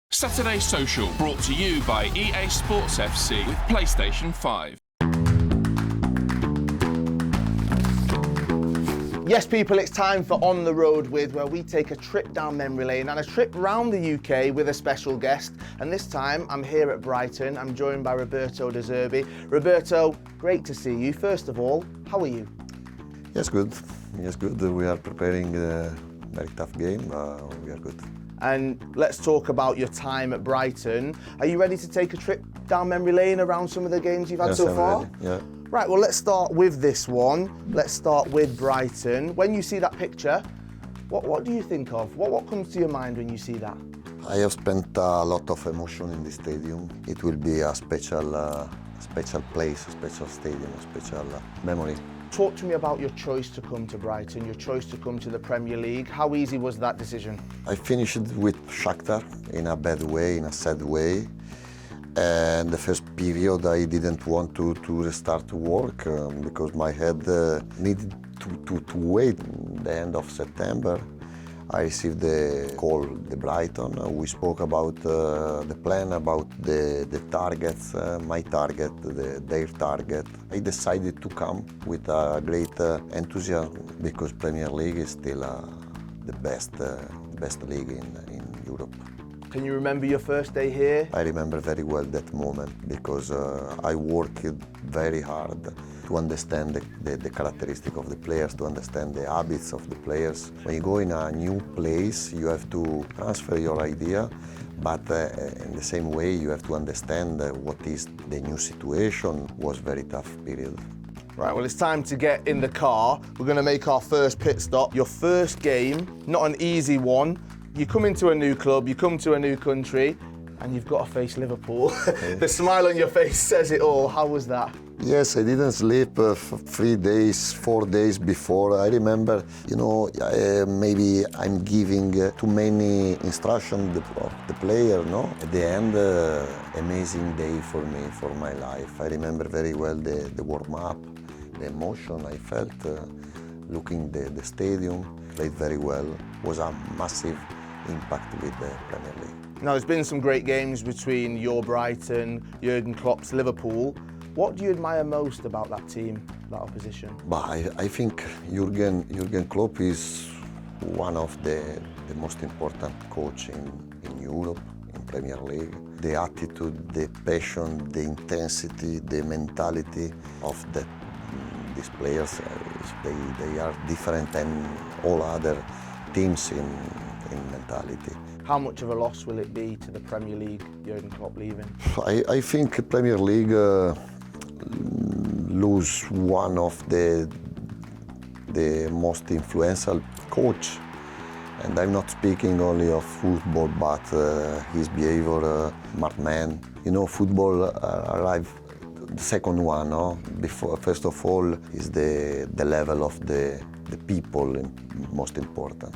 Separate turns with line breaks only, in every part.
Saturday Social, brought to you by EA Sports FC with PlayStation 5.
Yes, people, it's time for On the Road With, where we take a trip down memory lane and a trip round the UK with a special guest. And this time, I'm here at Brighton. I'm joined by Roberto De Zerbi. Roberto, great to see you. First of all, how are you?
Yes, good. Yes, good. We are preparing a very tough game. We are good.
And let's talk about your time at Brighton. Are you ready to take a trip down memory lane around some of the games you've had so far?
Ready. Yeah.
Right, well, let's start with this one. Let's start with Brighton. When you see that picture, what do you think of? What comes to your mind when you see that?
I have spent a lot of emotion in the stadium. It will be a special place, a special stadium, a special memory.
Talk to me about your choice to come to Brighton, your choice to come to the Premier League. How easy was that decision?
I finished with Shakhtar in a bad way, in a sad way. And the first period I didn't want to restart to work because my head needed to wait the end of September. I received the call, the Brighton. We spoke about the plan, about the targets, my target, their target. I decided to come with a great enthusiasm because Premier League is still the best league in Europe.
Can you remember your first day here?
I remember very well that moment because I worked very hard to understand the characteristic of the players, to understand the habits of the players. When you go in a new place, you have to transfer your idea, but in the same way, you have to understand what is the new situation. It was a very tough period.
Right, well, it's time to get in the car. We're going to make our first pit stop. Your first game, not an easy one. You come into a new club, you come to a new country, and you've got to face Liverpool. The smile on your face says it all. How was that?
Yes, I didn't sleep for 3 days, 4 days before. I remember, maybe I'm giving too many instructions of the player, no? At the end, amazing day for me, for my life. I remember very well the warm-up, the emotion I felt, looking the stadium, played very well. It was a massive impact with the Premier League.
Now, there's been some great games between your Brighton, Jurgen Klopp's Liverpool. What do you admire most about that team, that opposition?
But I think Jurgen Klopp is one of the most important coach in Europe, in Premier League. The attitude, the passion, the intensity, the mentality of these players, they are different than all other teams in mentality.
How much of a loss will it be to the Premier League, Jurgen Klopp leaving?
I think Premier League lose one of the most influential coach. And I'm not speaking only of football, but his behavior, smart man. You know, football arrive the second one, no? Before, first of all, is the level of the people most important.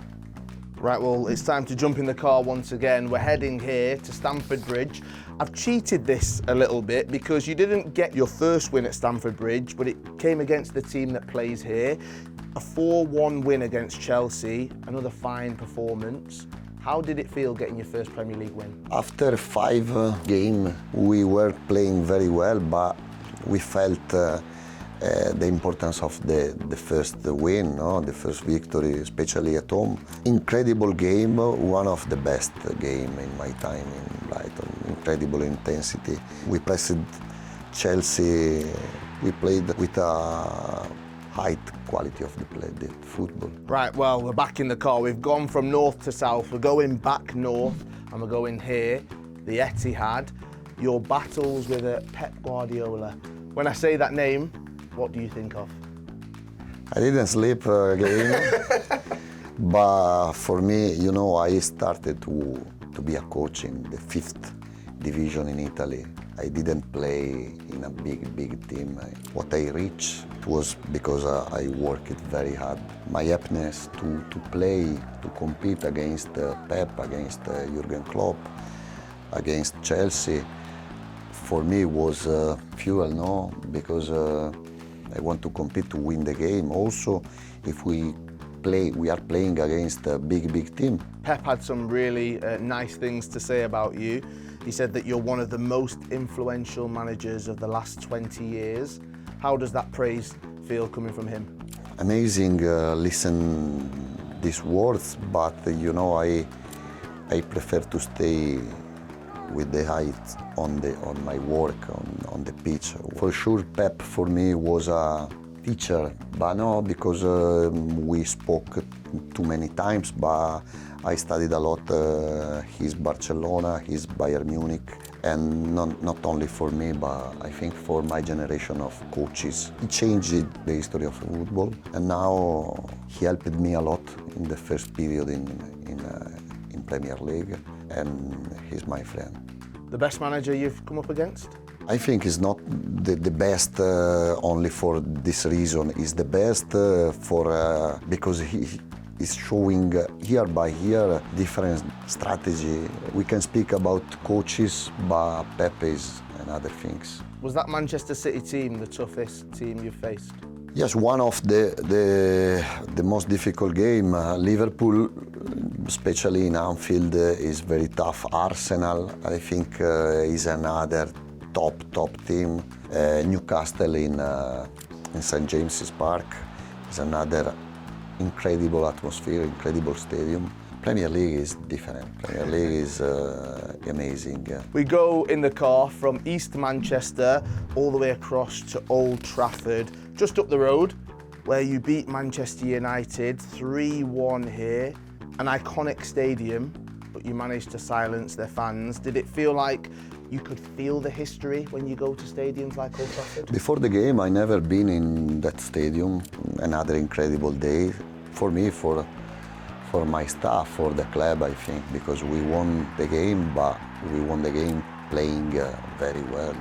Right, well, it's time to jump in the car once again. We're heading here to Stamford Bridge. I've cheated this a little bit because you didn't get your first win at Stamford Bridge, but it came against the team that plays here. A 4-1 win against Chelsea, another fine performance. How did it feel getting your first Premier League win?
After 5 games, we were playing very well, but we felt the importance of the first win, no? The first victory, especially at home. Incredible game, one of the best games in my time in Brighton. Incredible intensity. We pressed Chelsea, we played with a high quality of the football.
Right, well, we're back in the car. We've gone from north to south. We're going back north and we're going here, the Etihad. Your battles with Pep Guardiola. When I say that name, what do you think of?
I didn't sleep again, but for me, you know, I started to be a coach in the 5th division in Italy. I didn't play in a big team. What I reached was because I worked very hard. My happiness to play, to compete against Pep, against Jurgen Klopp, against Chelsea, for me was fuel, no? Because I want to compete to win the game. Also, if we we are playing against a big team.
Pep had some really nice things to say about you. He said that you're one of the most influential managers of the last 20 years. How does that praise feel coming from him?
Amazing, listen these words, but I prefer to stay with the height on my work on the pitch. For sure, Pep for me was a teacher, but no, because we spoke too many times. But I studied a lot his Barcelona, his Bayern Munich, and not only for me, but I think for my generation of coaches. He changed the history of football, and now he helped me a lot in the first period in Premier League, and he's my friend.
The best manager you've come up against?
I think it's not the best only for this reason. It's the best because he is showing year by year different strategy. We can speak about coaches, but Pep is another things.
Was that Manchester City team the toughest team you've faced?
Yes, one of the most difficult game. Liverpool, especially in Anfield, is very tough. Arsenal, I think, is another top team. Newcastle in St. James's Park is another incredible atmosphere, incredible stadium. Premier League is different. Premier League is amazing.
We go in the car from East Manchester all the way across to Old Trafford, just up the road, where you beat Manchester United 3-1 here. An iconic stadium, but you managed to silence their fans. Did it feel like you could feel the history when you go to stadiums like Old Trafford?
Before the game, I never been in that stadium. Another incredible day for me, for my staff, for the club, I think, because we won the game, but we won the game playing very well.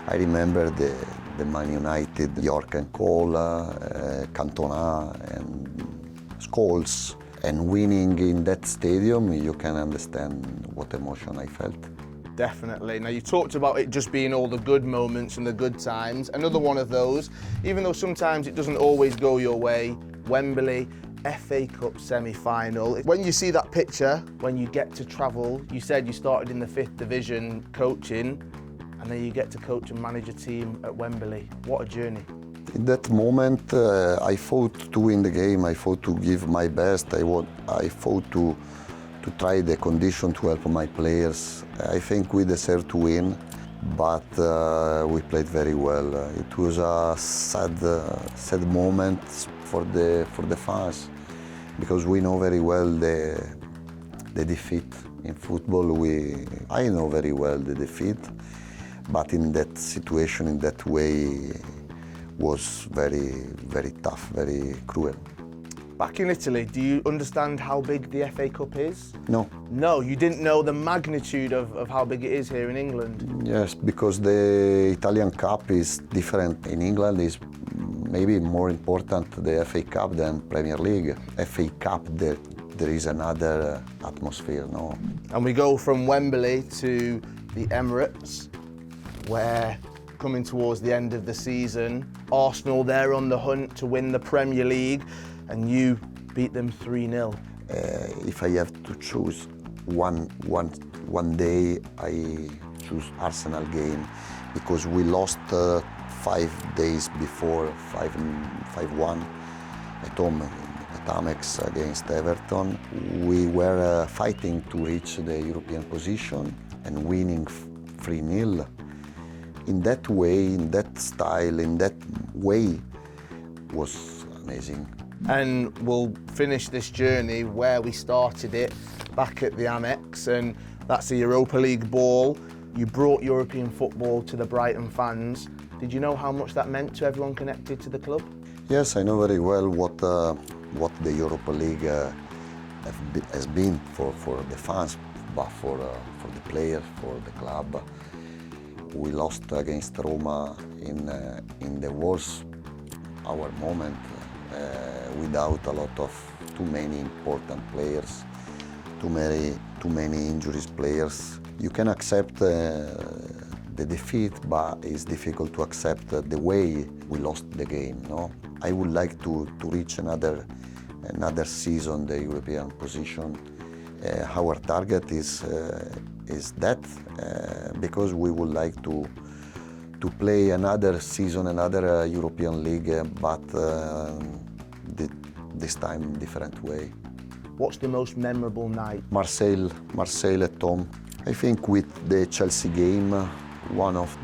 I remember the Man United, York and Cole, Cantona and Scholes, and winning in that stadium, you can understand what emotion I felt.
Definitely. Now, you talked about it just being all the good moments and the good times. Another one of those, even though sometimes it doesn't always go your way, Wembley, FA Cup semi-final. When you see that picture, when you get to travel, you said you started in the 5th division coaching, and then you get to coach and manage a team at Wembley. What a journey.
In that moment, I fought to win the game. I fought to give my best. I fought to try the condition to help my players. I think we deserve to win, but we played very well. It was a sad moment for the fans, because we know very well the defeat in football. I know very well the defeat, but in that situation, in that way, was very tough, very cruel.
Back in Italy, do you understand how big the FA Cup is?
No.
No, you didn't know the magnitude of how big it is here in England?
Yes, because the Italian Cup is different. In England is maybe more important, the FA Cup, than Premier League. FA Cup, there is another atmosphere, no?
And we go from Wembley to the Emirates, where coming towards the end of the season, Arsenal, they're on the hunt to win the Premier League, and you beat them 3-0.
If I have to choose one day, I choose Arsenal game, because we lost 5 days before, 5-1 at home at Amex against Everton. We were fighting to reach the European position and winning 3-0. In that way, in that style, in that way, was amazing.
And we'll finish this journey where we started it, back at the Amex, and that's a Europa League ball. You brought European football to the Brighton fans. Did you know how much that meant to everyone connected to the club?
Yes, I know very well what the Europa League has been for the fans, but for the players, for the club. We lost against Roma in the worst our moment, without a lot of too many important players, too many injuries players. You can accept the defeat, but it's difficult to accept the way we lost the game. No, I would like to reach another another season the European position. Our target is that because we would like to play another season, another European league, but this time in different way.
What's the most memorable night?
Marseille at home. I think with the Chelsea game, one of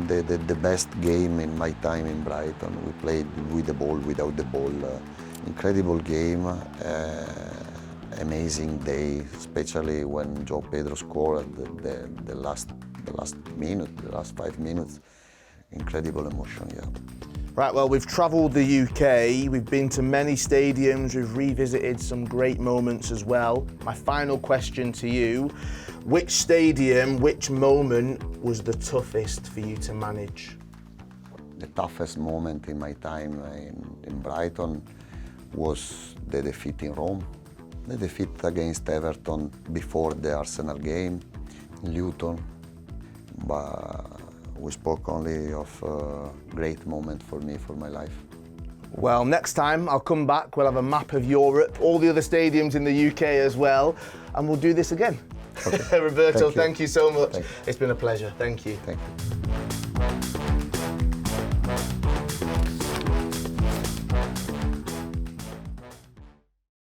the best game in my time in Brighton. We played with the ball, without the ball. Incredible game, amazing day, especially when Joe Pedro scored the last minute, the last 5 minutes. Incredible emotion, yeah.
Right, well, we've travelled the UK, we've been to many stadiums, we've revisited some great moments as well. My final question to you, which stadium, which moment was the toughest for you to manage?
The toughest moment in my time in Brighton was the defeat in Rome. The defeat against Everton before the Arsenal game, in Luton. But we spoke only of a great moment for me, for my life.
Well, next time I'll come back, we'll have a map of Europe, all the other stadiums in the UK as well, and we'll do this again.
Okay.
Roberto,
Thank you.
thank you so much.
Thank you.
It's been a pleasure. Thank you.
Thank you.